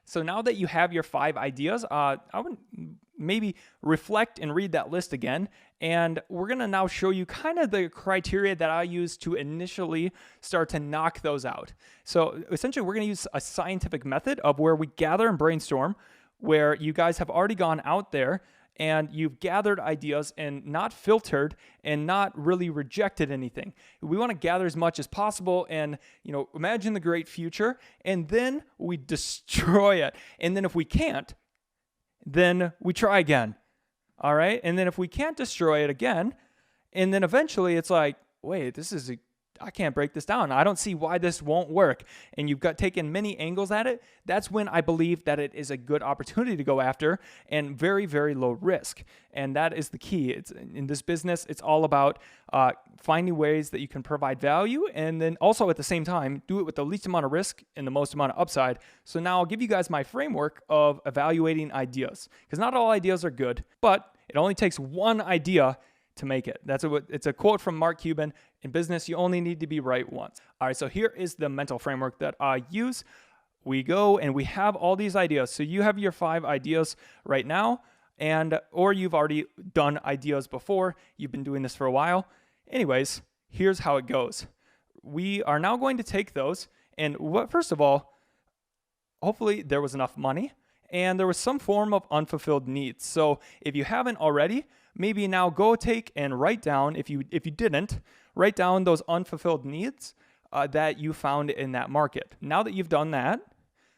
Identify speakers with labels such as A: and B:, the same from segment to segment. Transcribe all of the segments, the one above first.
A: So now that you have your 5 ideas, I would maybe reflect and read that list again. And we're going to now show you kind of the criteria that I use to initially start to knock those out. So essentially, we're going to use a scientific method of where we gather and brainstorm, where you guys have already gone out there and you've gathered ideas and not filtered and not really rejected anything. We want to gather as much as possible and, imagine the great future, and then we destroy it. And then if we can't, then we try again. All right? And then if we can't destroy it again, and then eventually it's like, wait, I can't break this down. I don't see why this won't work. And you've got taken many angles at it. That's when I believe that it is a good opportunity to go after and very, very low risk. And that is the key. It's in this business, it's all about finding ways that you can provide value and then also at the same time, do it with the least amount of risk and the most amount of upside. So now I'll give you guys my framework of evaluating ideas, because not all ideas are good, but it only takes one idea to make it. It's a quote from Mark Cuban. In business, you only need to be right once. All right, so here is the mental framework that I use. We go and we have all these ideas. So you have your 5 ideas right now, or you've already done ideas before. You've been doing this for a while. Anyways, here's how it goes. We are now going to take those, and first of all, hopefully there was enough money and there was some form of unfulfilled needs. So if you haven't already, maybe now go take and write down, if you didn't, write down those unfulfilled needs that you found in that market. Now that you've done that,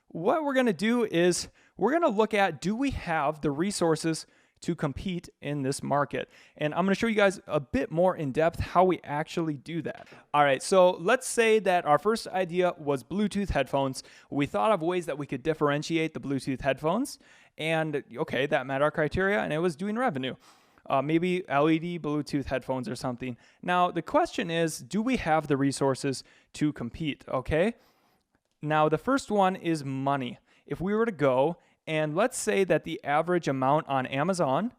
A: what we're going to do is we're going to look at, do we have the resources to compete in this market? And I'm going to show you guys a bit more in depth how we actually do that. All right, so let's say that our first idea was Bluetooth headphones. We thought of ways that we could differentiate the Bluetooth headphones, and okay, that met our criteria, and it was doing revenue. Maybe LED Bluetooth headphones or something. Now, the question is, do we have the resources to compete? Okay. Now, the first one is money. If we were to go, and let's say that the average amount on Amazon,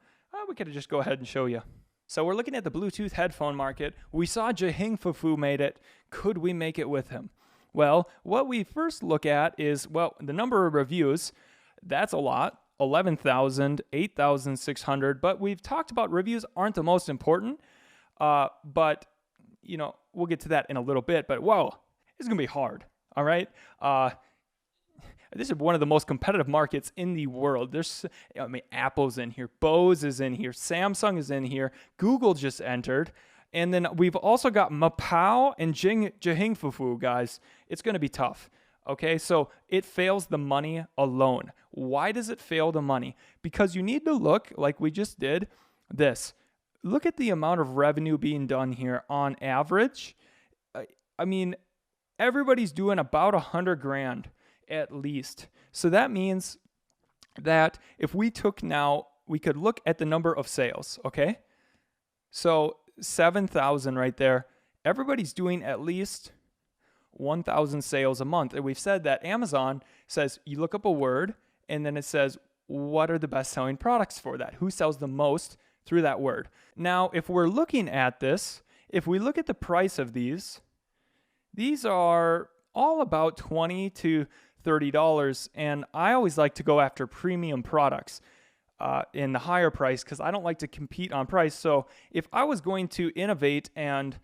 A: we could just go ahead and show you. So we're looking at the Bluetooth headphone market. We saw Jahing Fufu made it. Could we make it with him? Well, what we first look at is, the number of reviews. That's a lot. 11,000, 8,600, but we've talked about reviews aren't the most important, but we'll get to that in a little bit, but it's going to be hard, all right? This is one of the most competitive markets in the world. There's, Apple's in here, Bose is in here, Samsung is in here, Google just entered, and then we've also got Mapao and Jahing Fufu, guys. It's going to be tough. Okay, so it fails the money alone. Why does it fail the money? Because you need to look, like we just did, look at the amount of revenue being done here on average. Everybody's doing about $100,000 at least. So that means that if we could look at the number of sales, okay? So 7,000 right there. Everybody's doing at least 1,000 sales a month. And we've said that Amazon says you look up a word and then it says, what are the best selling products for that? Who sells the most through that word? Now, if we're looking at this, if we look at the price of these are all about $20 to $30. And I always like to go after premium products in the higher price because I don't like to compete on price. So if I was going to innovate and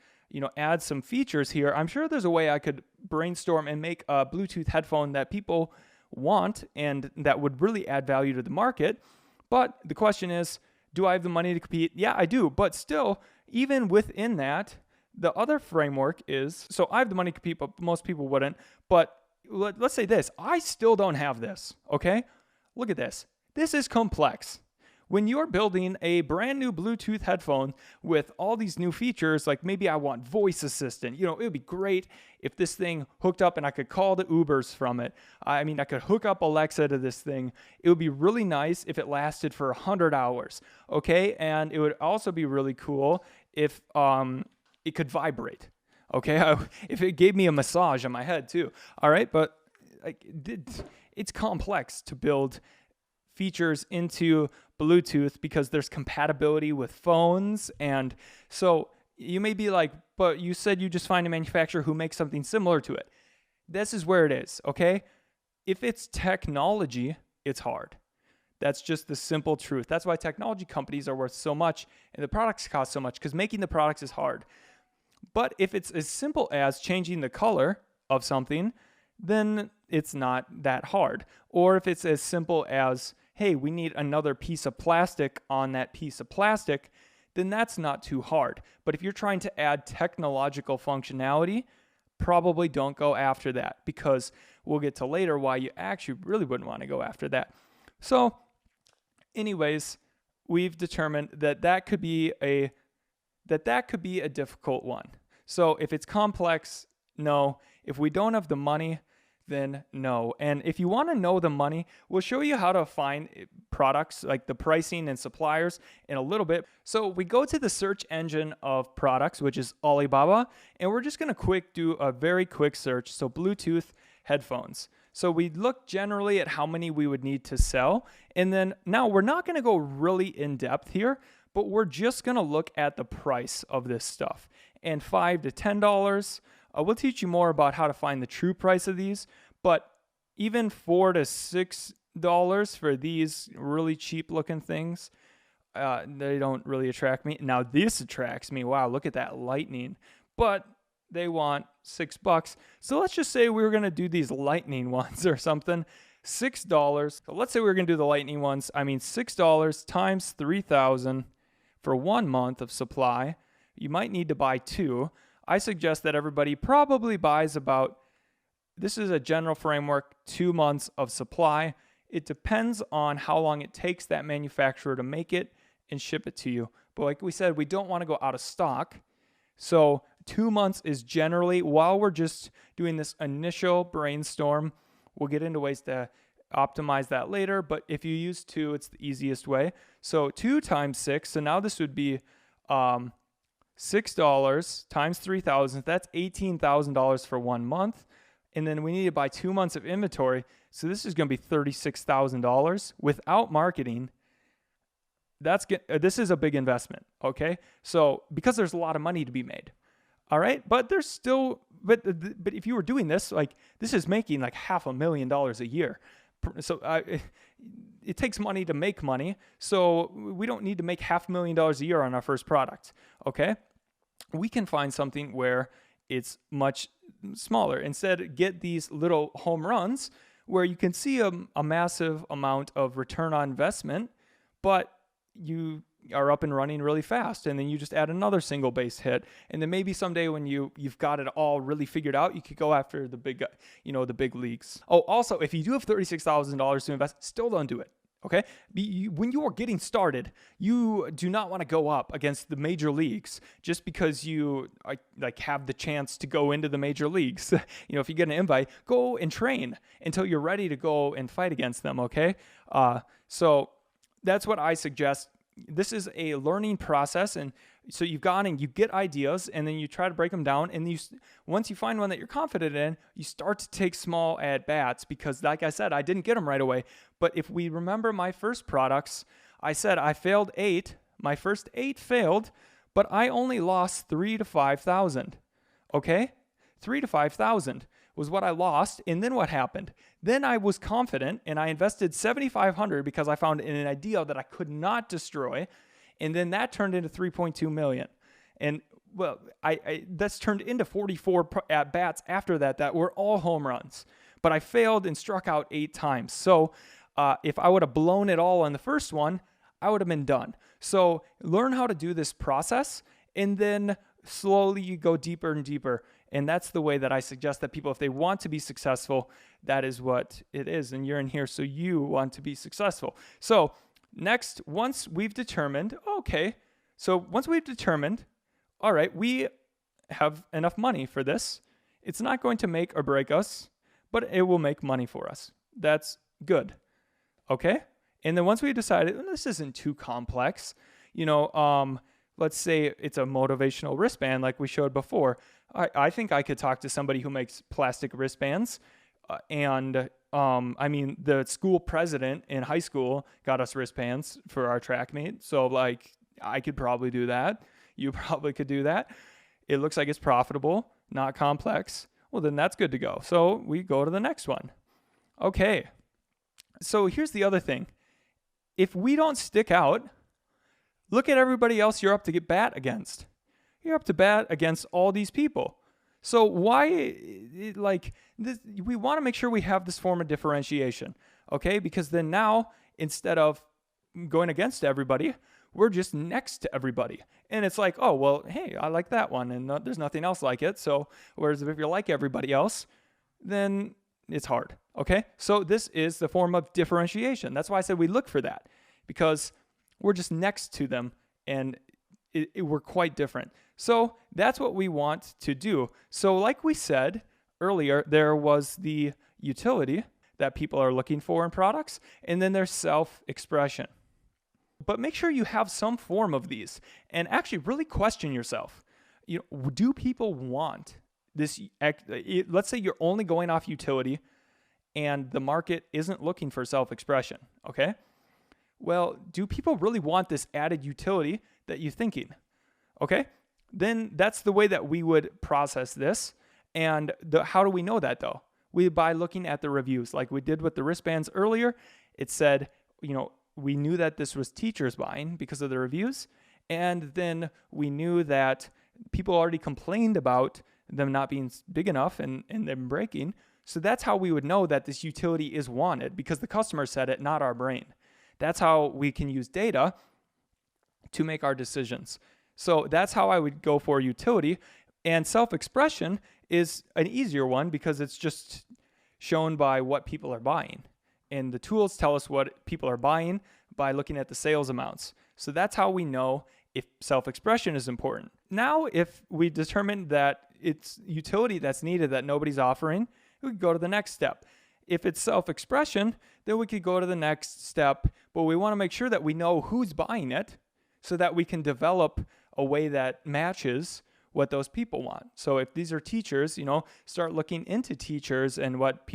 A: add some features here, I'm sure there's a way I could brainstorm and make a Bluetooth headphone that people want and that would really add value to the market. But the question is, do I have the money to compete? Yeah, I do. But still, even within that, the other framework is, so I have the money to compete, but most people wouldn't. But let's say this, I still don't have this, okay? Look at this. This is complex. When you're building a brand new Bluetooth headphone with all these new features, like maybe I want voice assistant, it would be great if this thing hooked up and I could call the Ubers from it. I could hook up Alexa to this thing. It would be really nice if it lasted for 100 hours, okay? And it would also be really cool if it could vibrate, okay? If it gave me a massage on my head too, all right? But it's complex to build features into Bluetooth because there's compatibility with phones. And so you may be like, but you said you just find a manufacturer who makes something similar to it. This is where it is, okay? if it's technology, it's hard. That's just the simple truth. That's why technology companies are worth so much and the products cost so much, because making the products is hard. But if it's as simple as changing the color of something, then it's not that hard. Or if it's as simple as, hey, we need another piece of plastic on that piece of plastic, then that's not too hard. But if you're trying to add technological functionality, probably don't go after that, because we'll get to later why you actually really wouldn't want to go after that. So anyways, we've determined that could be a difficult one. So if it's complex, no. If we don't have the money, then no. And if you want to know the money, we'll show you how to find products, like the pricing and suppliers, in a little bit. So we go to the search engine of products, which is Alibaba, and we're just going to do a very quick search. So Bluetooth headphones. So we look generally at how many we would need to sell. And then now we're not going to go really in depth here, but we're just going to look at the price of this stuff. And $5 to $10. We'll teach you more about how to find the true price of these, but even $4 to $6 for these really cheap looking things, they don't really attract me. Now this attracts me. Wow, look at that lightning. But they want $6. So let's just say we were going to do these lightning ones or something. $6. So let's say we were going to do the lightning ones. I mean, $6 times 3,000 for 1 month of supply. You might need to buy 2. I suggest that everybody probably buys about, this is a general framework, 2 months of supply. It depends on how long it takes that manufacturer to make it and ship it to you. But like we said, we don't want to go out of stock. So 2 months is generally, while we're just doing this initial brainstorm, we'll get into ways to optimize that later. But if you use 2, it's the easiest way. So 2 times 6, so now this would be $6 times 3,000, that's $18,000 for 1 month. And then we need to buy 2 months of inventory. So this is going to be $36,000 without marketing. This is a big investment, okay? So because there's a lot of money to be made, all right? But there's still, but if you were doing this, like this is making like $500,000 a year. So it takes money to make money. So we don't need to make $500,000 a year on our first product, okay? We can find something where it's much smaller. Instead, get these little home runs where you can see a massive amount of return on investment, but you are up and running really fast, and then you just add another single base hit, and then maybe someday when you've got it all really figured out, you could go after the big leagues. Oh, also, if you do have $36,000 to invest, still don't do it. Okay, when you are getting started, you do not want to go up against the major leagues just because you like have the chance to go into the major leagues. If you get an invite, go and train until you're ready to go and fight against them. Okay, so that's what I suggest. This is a learning process, and so you've gone and you get ideas, and then you try to break them down, and once you find one that you're confident in, you start to take small at bats, because like I said, I didn't get them right away. But if we remember my first products, I said I failed 8. My first 8 failed, but I only lost 3 to 5,000. Okay, 3 to 5,000 was what I lost. And then what happened? Then I was confident and I invested $7,500 because I found an idea that I could not destroy. And then that turned into 3.2 million. And well, that's turned into 44 at bats after that were all home runs. But I failed and struck out 8 times. So if I would have blown it all on the first one, I would have been done. So learn how to do this process, and then slowly you go deeper and deeper. And that's the way that I suggest that people, if they want to be successful, that is what it is. And you're in here, so you want to be successful. So next, once we've determined, all right, we have enough money for this. It's not going to make or break us, but it will make money for us. That's good. Okay? And then once we decided, this isn't too complex, let's say it's a motivational wristband like we showed before. I think I could talk to somebody who makes plastic wristbands. The school president in high school got us wristbands for our track meet. So I could probably do that. You probably could do that. It looks like it's profitable, not complex. Well, then that's good to go. So we go to the next one. Okay, so here's the other thing. If we don't stick out, look at everybody else you're up to get bat against. You're up to bat against all these people. So why, like, this, we want to make sure we have this form of differentiation, okay? Because then now, instead of going against everybody, we're just next to everybody. And it's like, oh, well, hey, I like that one, and there's nothing else like it. So whereas if you're like everybody else, then it's hard, okay? So this is the form of differentiation. That's why I said we look for that, because we're just next to them, and we're quite different. So that's what we want to do. So like we said earlier, there was the utility that people are looking for in products, and then there's self-expression. But make sure you have some form of these, and actually really question yourself. Do people want this? Let's say you're only going off utility, and the market isn't looking for self-expression, okay? Well, do people really want this added utility that you're thinking? Okay, then that's the way that we would process this. And how do we know that though? By looking at the reviews, like we did with the wristbands earlier. It said, we knew that this was teachers buying because of the reviews. And then we knew that people already complained about them not being big enough and them breaking. So that's how we would know that this utility is wanted, because the customer said it, not our brain. That's how we can use data to make our decisions. So that's how I would go for utility. And self-expression is an easier one because it's just shown by what people are buying. And the tools tell us what people are buying by looking at the sales amounts. So that's how we know if self-expression is important. Now, if we determine that it's utility that's needed that nobody's offering, we could go to the next step. If it's self-expression, then we could go to the next step, but we want to make sure that we know who's buying it so that we can develop a way that matches what those people want. So if these are teachers, start looking into teachers and what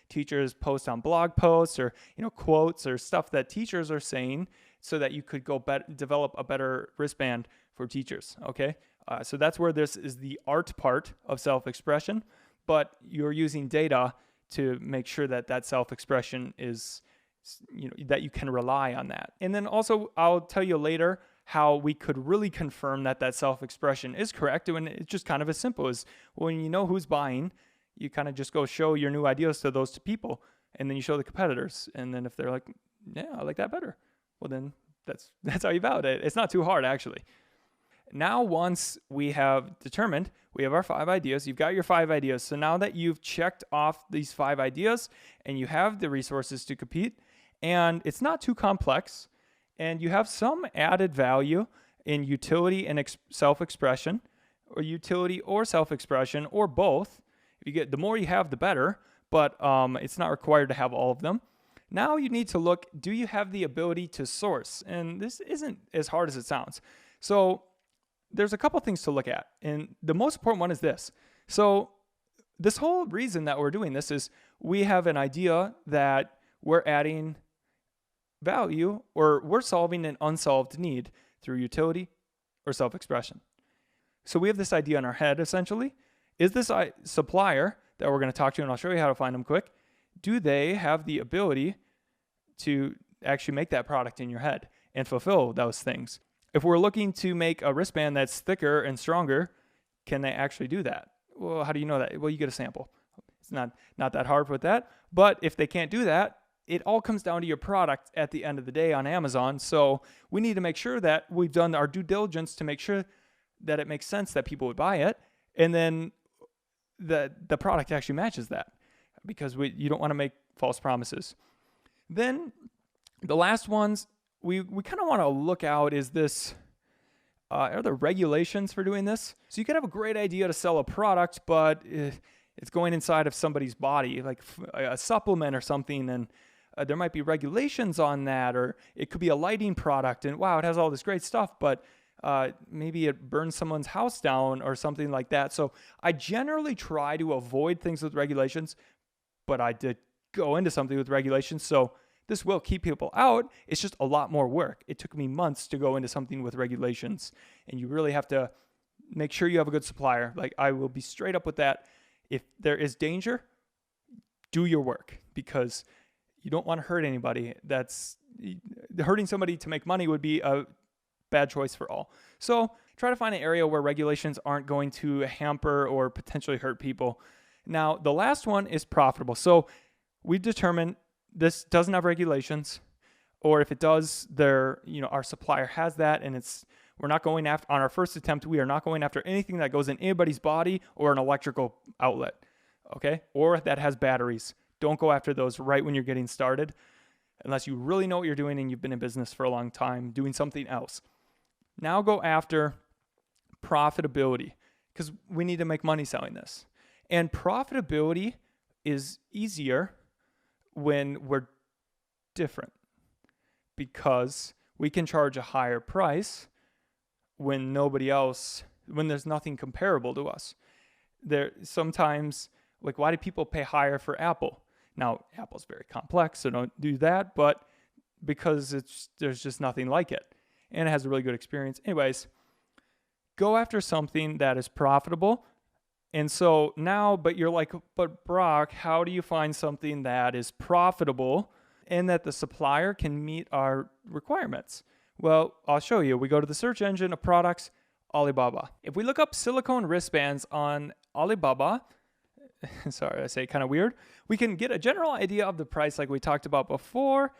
A: teachers post on blog posts or, quotes or stuff that teachers are saying, so that you could go develop a better wristband for teachers, okay? So that's where this is the art part of self-expression, but you're using data to make sure that that self-expression is, that you can rely on that. And then also, I'll tell you later how we could really confirm that that self-expression is correct. And it's just kind of as simple as, when you know who's buying, you kind of just go show your new ideas to those people, and then you show the competitors. And then if they're like, yeah, I like that better, well, then that's how you validate it. It's not too hard, actually. Now, once we have determined, we have our 5 ideas, you've got your 5 ideas. So now that you've checked off these 5 ideas and you have the resources to compete, and it's not too complex, and you have some added value in utility and self-expression, or utility or self-expression, or both. The more you have, the better, but it's not required to have all of them. Now you need to look, do you have the ability to source? And this isn't as hard as it sounds. So there's a couple things to look at, and the most important one is this. So this whole reason that we're doing this is we have an idea that we're adding value, or we're solving an unsolved need through utility or self-expression. So we have this idea in our head, essentially. Is this supplier that we're going to talk to, and I'll show you how to find them quick, do they have the ability to actually make that product in your head and fulfill those things? If we're looking to make a wristband that's thicker and stronger, can they actually do that? Well, how do you know that? Well, you get a sample. It's not that hard with that. But if they can't do that, it all comes down to your product at the end of the day on Amazon. So we need to make sure that we've done our due diligence to make sure that it makes sense that people would buy it. And then the product actually matches that, because you don't want to make false promises. Then the last ones we kind of want to look out is this, are there regulations for doing this? So you could have a great idea to sell a product, but it's going inside of somebody's body, like a supplement or something, and there might be regulations on that, or it could be a lighting product, and wow, it has all this great stuff, but maybe it burns someone's house down or something like that. So I generally try to avoid things with regulations, but I did go into something with regulations, so this will keep people out. It's just a lot more work. It took me months to go into something with regulations, and you really have to make sure you have a good supplier. Like, I will be straight up with that. If there is danger, do your work. because you don't want to hurt anybody. Hurting somebody to make money would be a bad choice for all. So try to find an area where regulations aren't going to hamper or potentially hurt people. Now, the last one is profitable. So we've determined this doesn't have regulations, or if it does, our supplier has that, and we're not going after, on our first attempt, we are not going after anything that goes in anybody's body or an electrical outlet, okay? Or that has batteries. Don't go after those right when you're getting started, unless you really know what you're doing and you've been in business for a long time doing something else. Now go after profitability, because we need to make money selling this. And profitability is easier when we're different, because we can charge a higher price when there's nothing comparable to us. Sometimes, like, why do people pay higher for Apple? Now, Apple's very complex, so don't do that, but because there's just nothing like it, and it has a really good experience. Anyways, go after something that is profitable. And so now, but you're like, but Brock, how do you find something that is profitable and that the supplier can meet our requirements? Well, I'll show you. We go to the search engine of products, Alibaba. If we look up silicone wristbands on Alibaba, sorry, I say kind of weird, we can get a general idea of the price like we talked about before.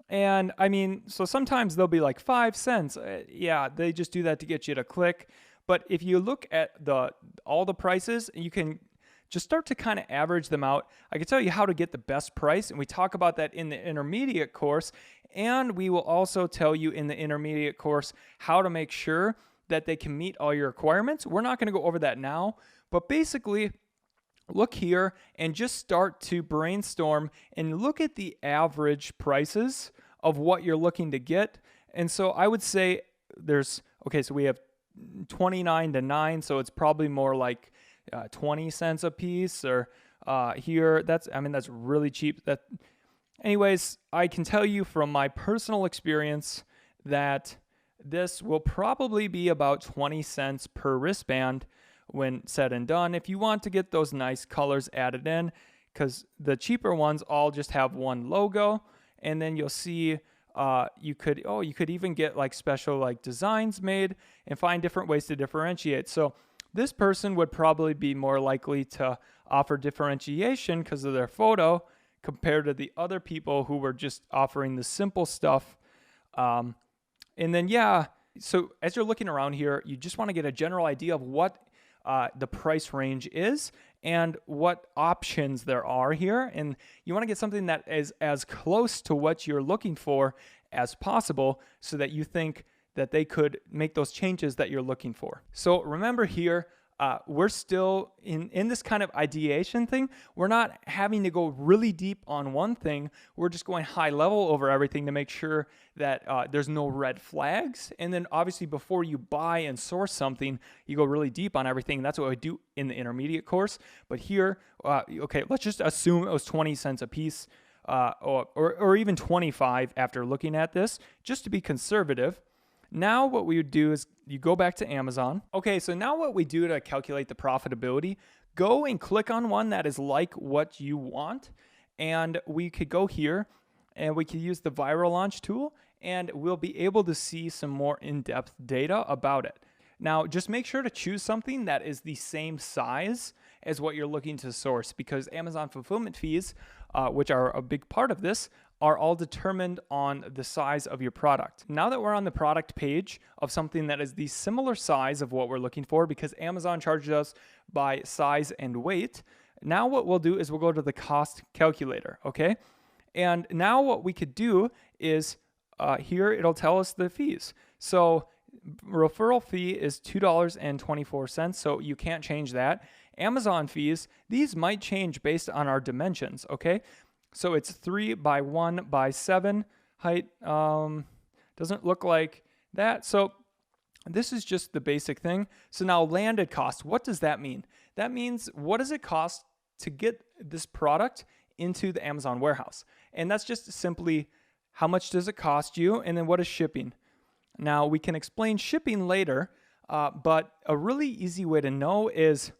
A: And I mean, so sometimes they'll be like 5 cents. Yeah, they just do that to get you to click. But if you look at all the prices, you can just start to kind of average them out. I can tell you how to get the best price, and we talk about that in the intermediate course. And we will also tell you in the intermediate course how to make sure that they can meet all your requirements. We're not going to go over that now, but basically, look here and just start to brainstorm and look at the average prices of what you're looking to get. And so I would say so we have 29 to 9, so it's probably more like 20 cents a piece, or here that's really cheap. Anyways, I can tell you from my personal experience that this will probably be about 20 cents per wristband when said and done. If you want to get those nice colors added in, because the cheaper ones all just have one logo, and then you'll see you could even get like special like designs made and find different ways to differentiate. So this person would probably be more likely to offer differentiation because of their photo compared to the other people who were just offering the simple stuff. And then, so as you're looking around here, you just want to get a general idea of what the price range is and what options there are here. And you want to get something that is as close to what you're looking for as possible so that you think that they could make those changes that you're looking for. So remember here, we're still in this kind of ideation thing. We're not having to go really deep on one thing. We're just going high level over everything to make sure that there's no red flags. And then obviously before you buy and source something, you go really deep on everything. That's what we do in the intermediate course. But here, let's just assume it was 20 cents a piece or even 25 after looking at this, just to be conservative. Now what we would do is you go back to Amazon. Okay, so now what we do to calculate the profitability, go and click on one that is like what you want. And we could go here and we could use the viral launch tool, and we'll be able to see some more in-depth data about it. Now, just make sure to choose something that is the same size as what you're looking to source, because Amazon fulfillment fees, which are a big part of this, are all determined on the size of your product. Now that we're on the product page of something that is the similar size of what we're looking for, because Amazon charges us by size and weight, now what we'll do is we'll go to the cost calculator, okay? And now what we could do is here it'll tell us the fees. So referral fee is $2.24, so you can't change that. Amazon fees, these might change based on our dimensions, okay? So it's 3 by 1 by 7 height. Doesn't look like that. So this is just the basic thing. So now landed cost, what does that mean? That means what does it cost to get this product into the Amazon warehouse? And that's just simply how much does it cost you, and then what is shipping? Now we can explain shipping later, but a really easy way to know is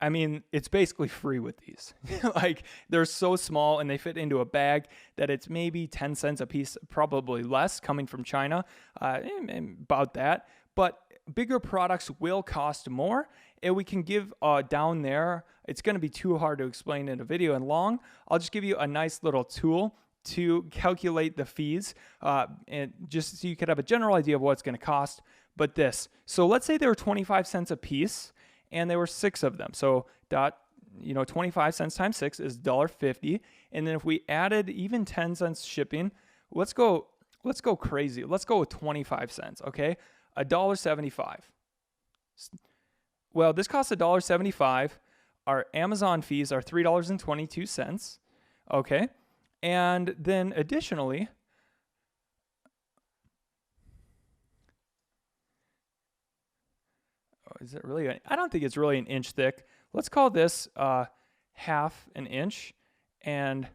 A: I mean, it's basically free with these. Like, they're so small and they fit into a bag that it's maybe 10 cents a piece, probably less coming from China, about that. But bigger products will cost more, and we can give down there. It's going to be too hard to explain in a video and long. I'll just give you a nice little tool to calculate the fees, and just so you could have a general idea of what it's going to cost. But so let's say they were 25 cents a piece, and there were 6 of them. So 25 cents times 6 is $1.50. And then if we added even 10 cents shipping, let's go crazy. Let's go with 25 cents, okay? $1.75. Well, this costs $1.75. Our Amazon fees are $3.22, okay? And then additionally, is it really? I don't think it's really an inch thick. Let's call this half an inch, and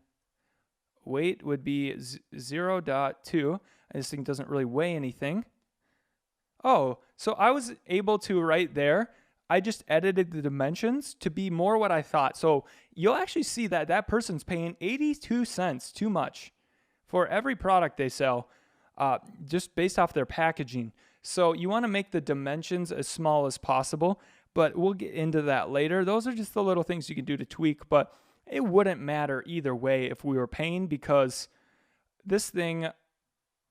A: weight would be 0.2. This thing doesn't really weigh anything. Oh, so I was able to right there. I just edited the dimensions to be more what I thought. So you'll actually see that that person's paying 82 cents too much for every product they sell, just based off their packaging. So you want to make the dimensions as small as possible, but we'll get into that later. Those are just the little things you can do to tweak, but it wouldn't matter either way if we were paying, because this thing,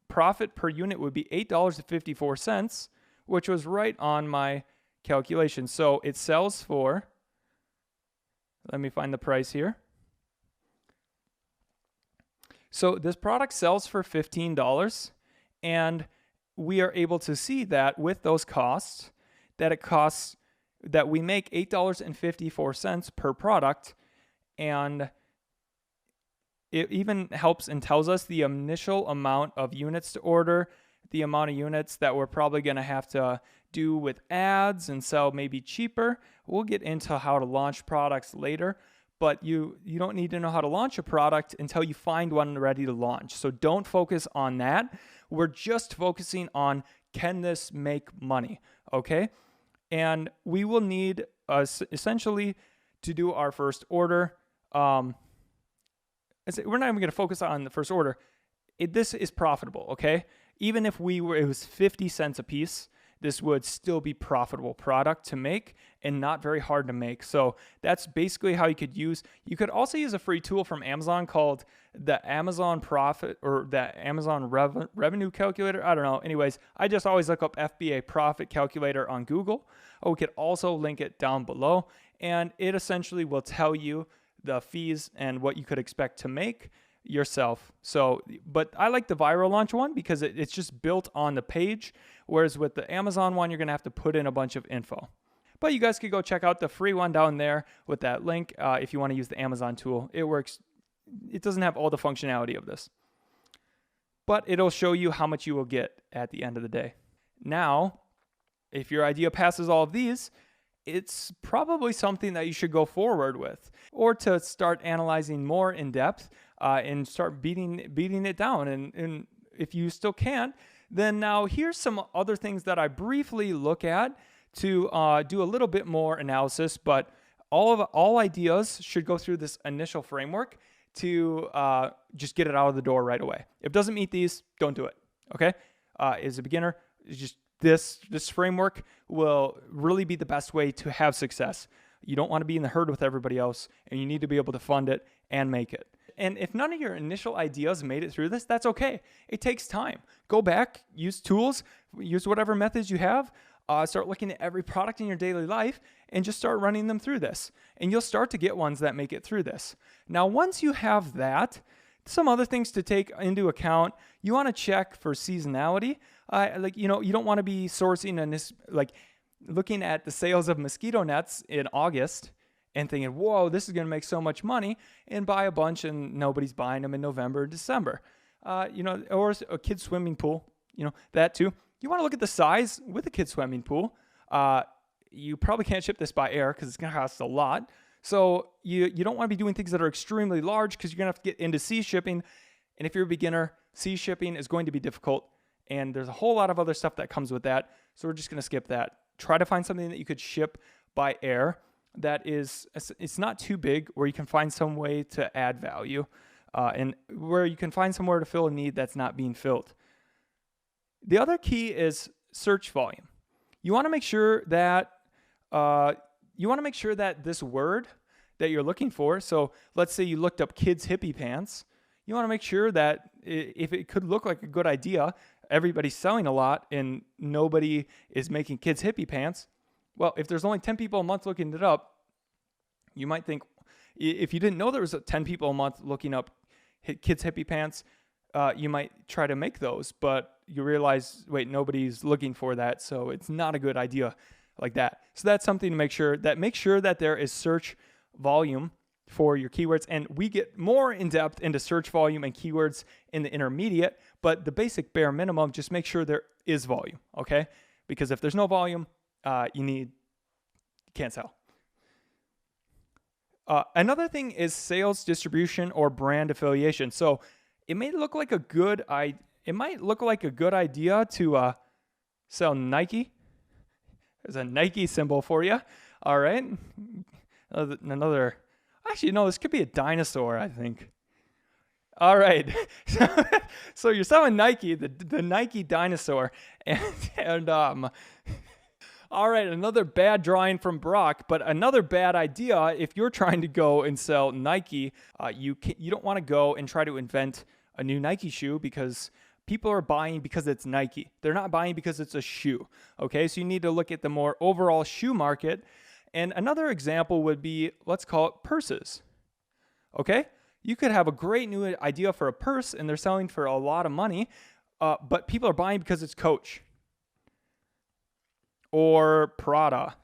A: profit per unit would be $8.54, which was right on my calculation. So it sells for, let me find the price here. So this product sells for $15, and we are able to see that with those costs, that we make $8.54 per product, and it even helps and tells us the initial amount of units to order, the amount of units that we're probably going to have to do with ads and sell maybe cheaper. We'll get into how to launch products later, but you don't need to know how to launch a product until you find one ready to launch. So don't focus on that. We're just focusing on, can this make money? Okay. And we will need essentially to do our first order. We're not even going to focus on the first order. This is profitable. Okay. Even if it was 50 cents a piece, this would still be profitable product to make and not very hard to make. So that's basically how you could also use a free tool from Amazon called the Amazon Profit or the Amazon Revenue Calculator. I don't know. Anyways, I just always look up FBA Profit Calculator on Google. We could also link it down below, and it essentially will tell you the fees and what you could expect to make yourself. So, but I like the viral launch one because it's just built on the page. Whereas with the Amazon one, you're going to have to put in a bunch of info. But you guys could go check out the free one down there with that link if you want to use the Amazon tool. It works. It doesn't have all the functionality of this, but it'll show you how much you will get at the end of the day. Now, if your idea passes all of these, it's probably something that you should go forward with, or to start analyzing more in depth and start beating it down. And if you still can't, then now here's some other things that I briefly look at to do a little bit more analysis. But all ideas should go through this initial framework to just get it out of the door right away. If it doesn't meet these, don't do it. Okay? As a beginner, it's just this framework will really be the best way to have success. You don't want to be in the herd with everybody else, and you need to be able to fund it and make it. And if none of your initial ideas made it through this, that's okay. It takes time. Go back, use tools, use whatever methods you have, start looking at every product in your daily life and just start running them through this. And you'll start to get ones that make it through this. Now, once you have that, some other things to take into account, you want to check for seasonality. You don't want to be sourcing and looking at the sales of mosquito nets in August and thinking, whoa, this is going to make so much money, and buy a bunch and nobody's buying them in November or December. Or a kid's swimming pool, that too. You want to look at the size with a kid's swimming pool. You probably can't ship this by air because it's going to cost a lot. So you don't want to be doing things that are extremely large because you're going to have to get into sea shipping. And if you're a beginner, sea shipping is going to be difficult. And there's a whole lot of other stuff that comes with that. So we're just going to skip that. Try to find something that you could ship by air. that is, it's not too big, where you can find some way to add value, and where you can find somewhere to fill a need that's not being filled. The other key is search volume. You want to make sure that this word that you're looking for. So let's say you looked up kids hippie pants. You want to make sure that if it could look like a good idea, everybody's selling a lot and nobody is making kids hippie pants. Well, if there's only 10 people a month looking it up, you might think, if you didn't know there was 10 people a month looking up kids hippie pants, you might try to make those, but you realize, wait, nobody's looking for that, so it's not a good idea like that. So that's something to make sure that there is search volume for your keywords. And we get more in depth into search volume and keywords in the intermediate, but the basic bare minimum, just make sure there is volume, okay? Because if there's no volume, you can't sell. Another thing is sales distribution or brand affiliation. So it might look like a good idea to sell Nike. There's a Nike symbol for you. All right. Actually, no, this could be a dinosaur, I think. All right. So you're selling Nike, the Nike dinosaur. And all right, another bad drawing from Brock, but another bad idea. If you're trying to go and sell Nike, you don't want to go and try to invent a new Nike shoe, because people are buying because it's Nike. They're not buying because it's a shoe. Okay, so you need to look at the more overall shoe market. And another example would be, let's call it purses. Okay, you could have a great new idea for a purse and they're selling for a lot of money, but people are buying because it's Coach or Prada.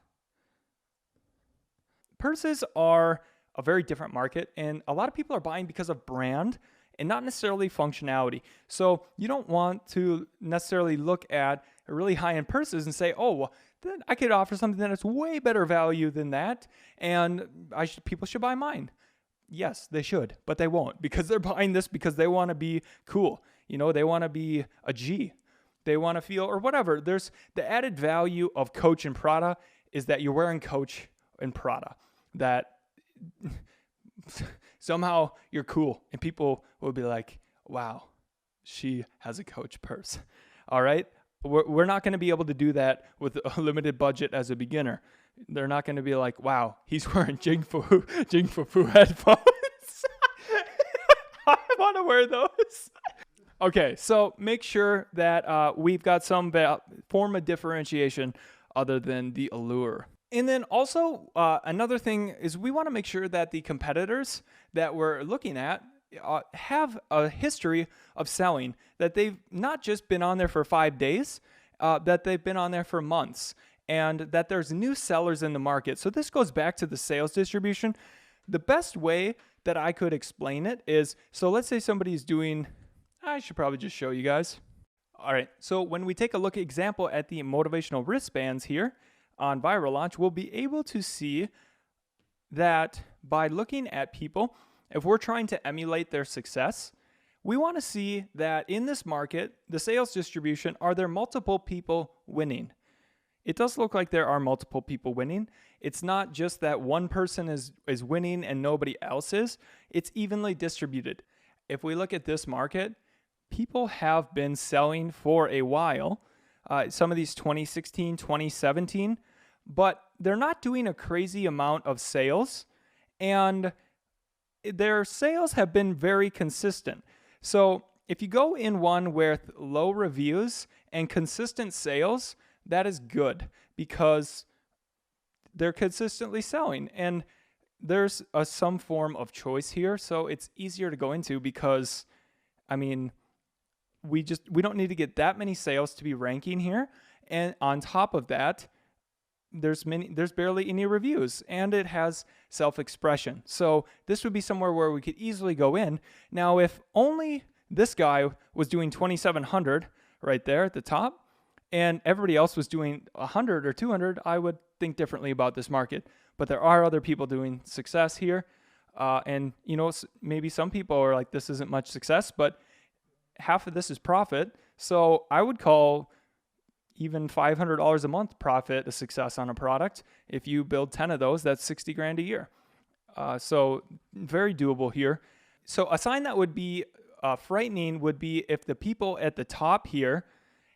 A: Purses are a very different market, and a lot of people are buying because of brand and not necessarily functionality. So you don't want to necessarily look at really high-end purses and say, oh, well, then I could offer something that's way better value than that, and people should buy mine. Yes, they should, but they won't, because they're buying this because they want to be cool. They want to be a G. They want to feel, or whatever. There's the added value of Coach and Prada is that you're wearing Coach and Prada. That somehow you're cool, and people will be like, wow, she has a Coach purse. All right? We're not going to be able to do that with a limited budget as a beginner. They're not going to be like, wow, he's wearing Jing Fu headphones. I want to wear those. Okay, so make sure that we've got some form of differentiation other than the allure. And then also another thing is we want to make sure that the competitors that we're looking at have a history of selling, that they've not just been on there for 5 days, that they've been on there for months, and that there's new sellers in the market. So this goes back to the sales distribution. The best way that I could explain it is, so let's say somebody's doing, I should probably just show you guys. All right, so when we take a look example at the motivational wristbands here on Viral Launch, we'll be able to see that by looking at people, if we're trying to emulate their success, we want to see that in this market, the sales distribution, are there multiple people winning? It does look like there are multiple people winning. It's not just that one person is winning and nobody else is. It's evenly distributed. If we look at this market, people have been selling for a while. Some of these 2016, 2017, but they're not doing a crazy amount of sales, and their sales have been very consistent. So if you go in one with low reviews and consistent sales, that is good because they're consistently selling, and there's some form of choice here. So it's easier to go into because, we don't need to get that many sales to be ranking here. And on top of that, there's barely any reviews, and it has self-expression. So this would be somewhere where we could easily go in. Now, if only this guy was doing 2,700 right there at the top, and everybody else was doing 100 or 200, I would think differently about this market. But there are other people doing success here. And, maybe some people are like, this isn't much success, but half of this is profit. So I would call even $500 a month profit, a success on a product. If you build 10 of those, that's 60 grand a year. So very doable here. So a sign that would be frightening would be if the people at the top here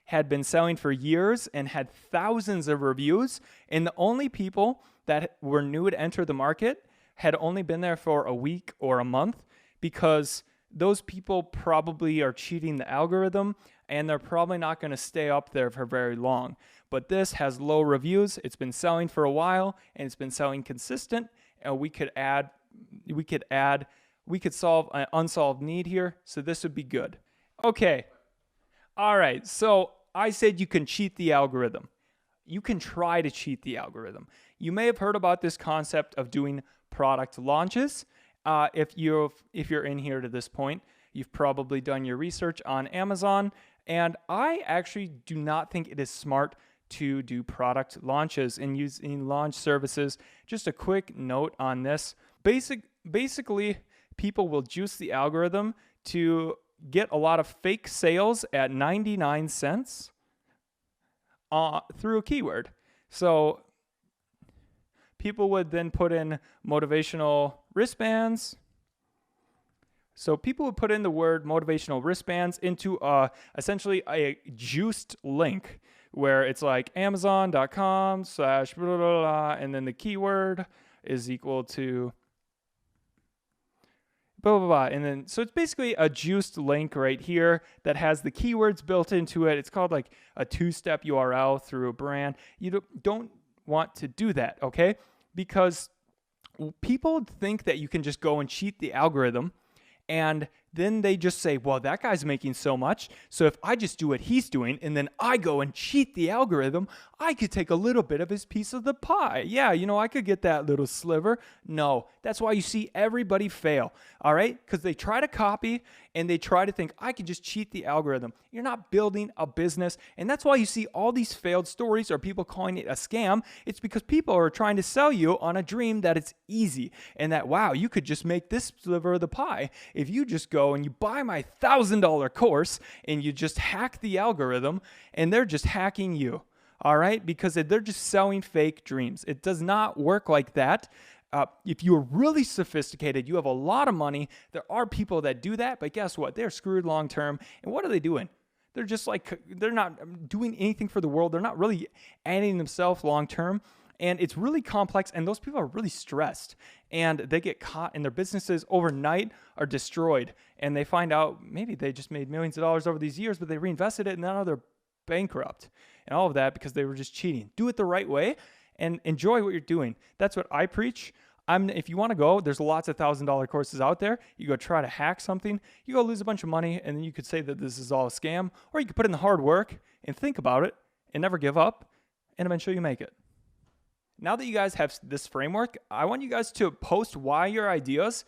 A: had been selling for years and had thousands of reviews, and the only people that were new to enter the market had only been there for a week or a month, because those people probably are cheating the algorithm and they're probably not going to stay up there for very long. But this has low reviews. It's been selling for a while and it's been selling consistent. And we could solve an unsolved need here. So this would be good. Okay. All right. So I said you can cheat the algorithm. You can try to cheat the algorithm. You may have heard about this concept of doing product launches. If you're in here to this point, you've probably done your research on Amazon. And I actually do not think it is smart to do product launches and using launch services. Just a quick note on this. Basically, people will juice the algorithm to get a lot of fake sales at 99 cents through a keyword. So people would then put in motivational wristbands. So people would put in the word motivational wristbands into essentially a juiced link where it's like amazon.com/ blah, blah, blah, and then the keyword is equal to blah, blah, blah. And then, so it's basically a juiced link right here that has the keywords built into it. It's called like a two-step URL through a brand. You don't want to do that, okay? Because people think that you can just go and cheat the algorithm, and then they just say, well, that guy's making so much, so if I just do what he's doing and then I go and cheat the algorithm, I could take a little bit of his piece of the pie. Yeah, I could get that little sliver. No, that's why you see everybody fail, all right? Because they try to copy and they try to think, I can just cheat the algorithm. You're not building a business, and that's why you see all these failed stories or people calling it a scam. It's because people are trying to sell you on a dream that it's easy and that, wow, you could just make this sliver of the pie if you just go and you buy my $1,000 course and you just hack the algorithm, and they're just hacking you. All right, because they're just selling fake dreams. It does not work like that. If you're really sophisticated, you have a lot of money, there are people that do that, but guess what? They're screwed long term. And what are they doing? They're just like, they're not doing anything for the world. They're not really adding themselves long term. And it's really complex, and those people are really stressed, and they get caught, and their businesses overnight are destroyed. And they find out maybe they just made millions of dollars over these years, but they reinvested it, and now they're bankrupt. And all of that because they were just cheating. Do it the right way and enjoy what you're doing. That's what I preach. If you want to go, there's lots of $1,000 courses out there. You go try to hack something, you go lose a bunch of money, and then you could say that this is all a scam, or you could put in the hard work and think about it and never give up, and eventually you make it. Now that you guys have this framework, I want you guys to post why your ideas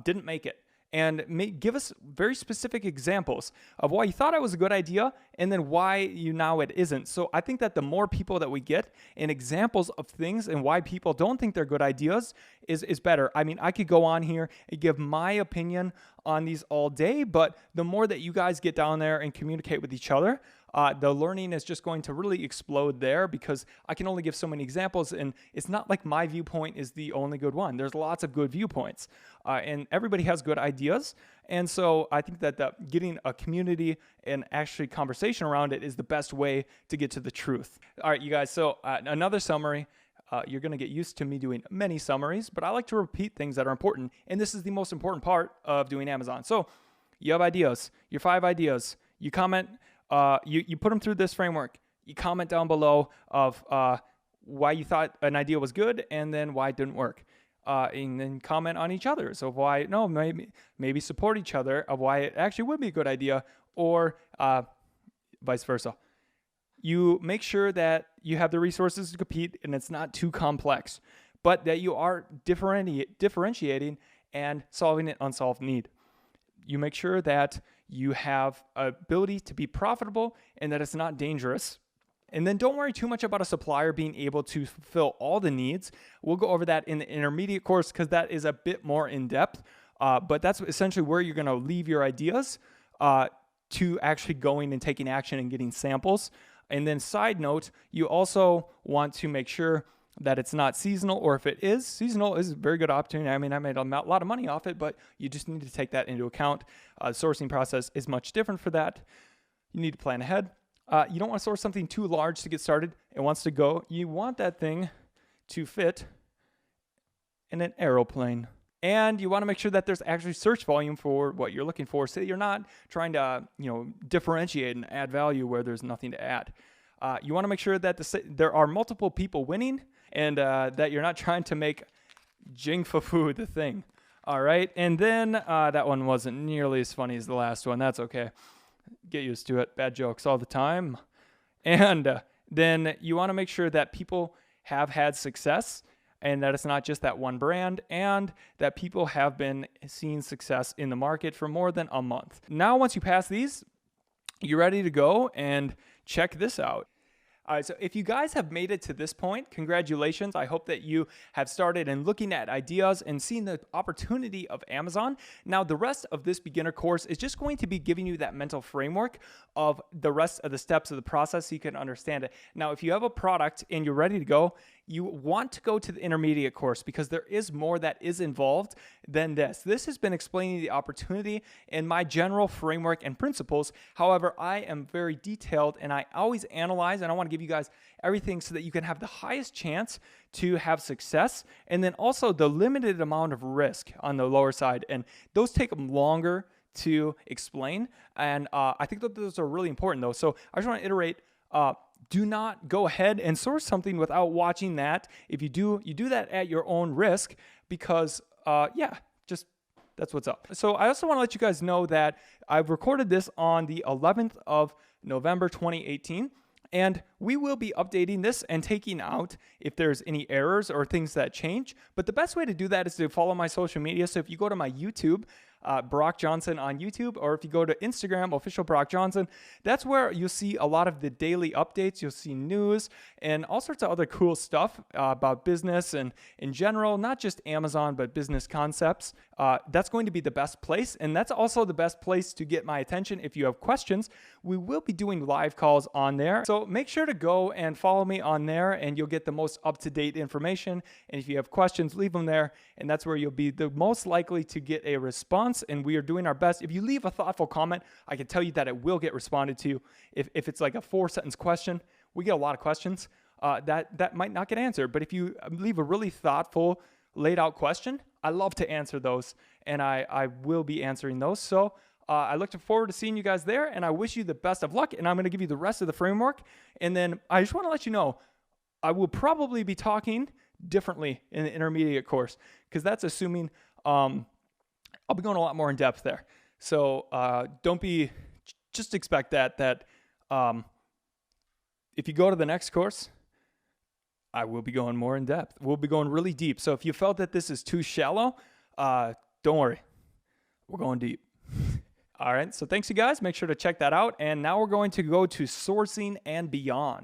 A: didn't make it. And give us very specific examples of why you thought it was a good idea and then why now it isn't. So I think that the more people that we get and examples of things and why people don't think they're good ideas is better. I mean, I could go on here and give my opinion on these all day, but the more that you guys get down there and communicate with each other, the learning is just going to really explode there, because I can only give so many examples, and it's not like my viewpoint is the only good one. There's lots of good viewpoints, and everybody has good ideas. And so I think that getting a community and actually conversation around it is the best way to get to the truth. All right, you guys, so another summary. You're going to get used to me doing many summaries, but I like to repeat things that are important, and this is the most important part of doing Amazon. So you have ideas, your 5 ideas, you comment, you put them through this framework, you comment down below of why you thought an idea was good and then why it didn't work. And then comment on each other's of why, no, maybe support each other of why it actually would be a good idea, or vice versa. You make sure that you have the resources to compete and it's not too complex, but that you are differentiating and solving an unsolved need. You make sure that you have ability to be profitable and that it's not dangerous. And then don't worry too much about a supplier being able to fulfill all the needs. We'll go over that in the intermediate course because that is a bit more in depth. But that's essentially where you're going to leave your ideas to actually going and taking action and getting samples. And then side note, you also want to make sure that it's not seasonal, or if it is seasonal, is a very good opportunity. I mean, I made a lot of money off it, but you just need to take that into account. The sourcing process is much different for that. You need to plan ahead. You don't want to source something too large to get started. It wants to go. You want that thing to fit in an aeroplane. And you want to make sure that there's actually search volume for what you're looking for, so that you're not trying to, differentiate and add value where there's nothing to add. You want to make sure that there are multiple people winning, and that you're not trying to make Jing Fa Fu the thing. All right. And then that one wasn't nearly as funny as the last one. That's okay. Get used to it. Bad jokes all the time. And then you want to make sure that people have had success, and that it's not just that one brand, and that people have been seeing success in the market for more than a month. Now, once you pass these, you're ready to go and check this out. All right, so if you guys have made it to this point, congratulations. I hope that you have started and looking at ideas and seeing the opportunity of Amazon. Now, the rest of this beginner course is just going to be giving you that mental framework of the rest of the steps of the process so you can understand it. Now, if you have a product and you're ready to go, you want to go to the intermediate course, because there is more that is involved than this. This has been explaining the opportunity and my general framework and principles. However, I am very detailed, and I always analyze, and I want to give you guys everything so that you can have the highest chance to have success, and then also the limited amount of risk on the lower side. And those take longer to explain, and I think that those are really important though. So I just want to iterate, do not go ahead and source something without watching that. If you do that at your own risk, because just that's what's up. So I also want to let you guys know that I've recorded this on the 11th of November 2018. And we will be updating this and taking out if there's any errors or things that change. But the best way to do that is to follow my social media. So if you go to my YouTube, Brock Johnson on YouTube, or if you go to Instagram, official Brock Johnson, that's where you'll see a lot of the daily updates. You'll see news and all sorts of other cool stuff about business and in general, not just Amazon, but business concepts. That's going to be the best place. And that's also the best place to get my attention. If you have questions, we will be doing live calls on there. So make sure to go and follow me on there, and you'll get the most up-to-date information. And if you have questions, leave them there. And that's where you'll be the most likely to get a response. And we are doing our best. If you leave a thoughtful comment, I can tell you that it will get responded to. If it's like a 4-sentence question, we get a lot of questions that might not get answered. But if you leave a really thoughtful, laid out question, I love to answer those, and I will be answering those. So I look forward to seeing you guys there, and I wish you the best of luck. And I'm going to give you the rest of the framework. And then I just want to let you know, I will probably be talking differently in the intermediate course, because that's assuming I'll be going a lot more in depth there. So just expect that if you go to the next course, I will be going more in depth. We'll be going really deep. So if you felt that this is too shallow, don't worry. We're going deep. All right. So thanks, you guys. Make sure to check that out. And now we're going to go to sourcing and beyond.